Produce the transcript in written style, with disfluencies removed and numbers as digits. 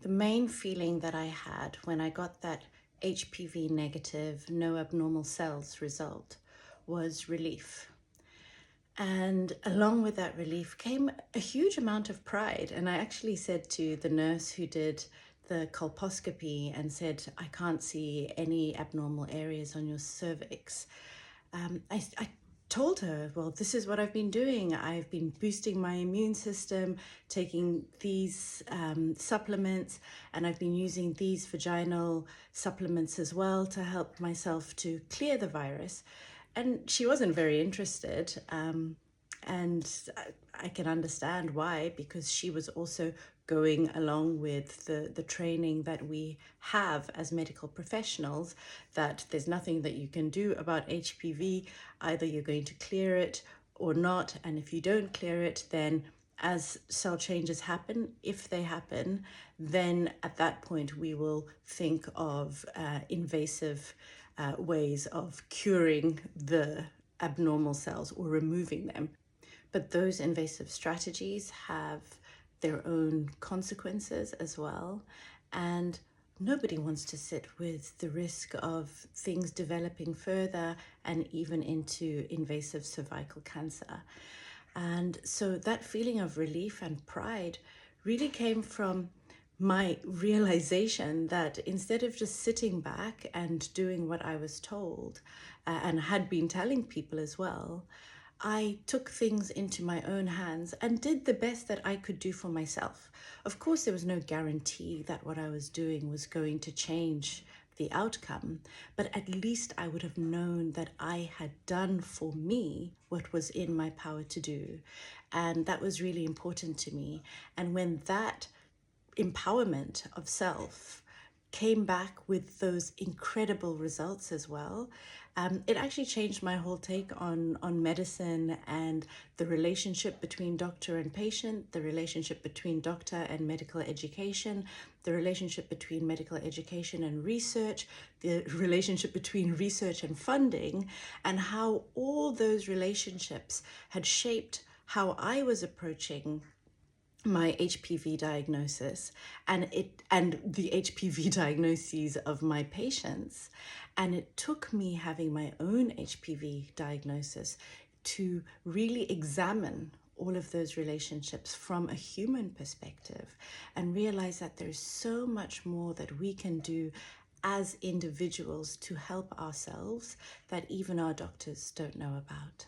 The main feeling that I had when I got that HPV negative, no abnormal cells result was relief. And along with that relief came a huge amount of pride. And I actually said to the nurse who did the colposcopy and said, I can't see any abnormal areas on your cervix. I told her, well, this is what I've been doing. I've been boosting my immune system, taking these supplements, and I've been using these vaginal supplements as well to help myself to clear the virus. And she wasn't very interested. And I can understand why, because she was also going along with the training that we have as medical professionals, that there's nothing that you can do about HPV. Either you're going to clear it or not. And if you don't clear it, then as cell changes happen, if they happen, then at that point we will think of invasive ways of curing the abnormal cells or removing them. But those invasive strategies have their own consequences as well. And nobody wants to sit with the risk of things developing further and even into invasive cervical cancer. And so that feeling of relief and pride really came from my realization that instead of just sitting back and doing what I was told and had been telling people as well, I took things into my own hands and did the best that I could do for myself. Of course, there was no guarantee that what I was doing was going to change the outcome, but at least I would have known that I had done for me what was in my power to do. And that was really important to me. And when that empowerment of self came back with those incredible results as well, it actually changed my whole take on medicine and the relationship between doctor and patient, the relationship between doctor and medical education, the relationship between medical education and research, the relationship between research and funding, and how all those relationships had shaped how I was approaching my HPV diagnosis and the HPV diagnoses of my patients. And it took me having my own HPV diagnosis to really examine all of those relationships from a human perspective and realize that there's so much more that we can do as individuals to help ourselves that even our doctors don't know about.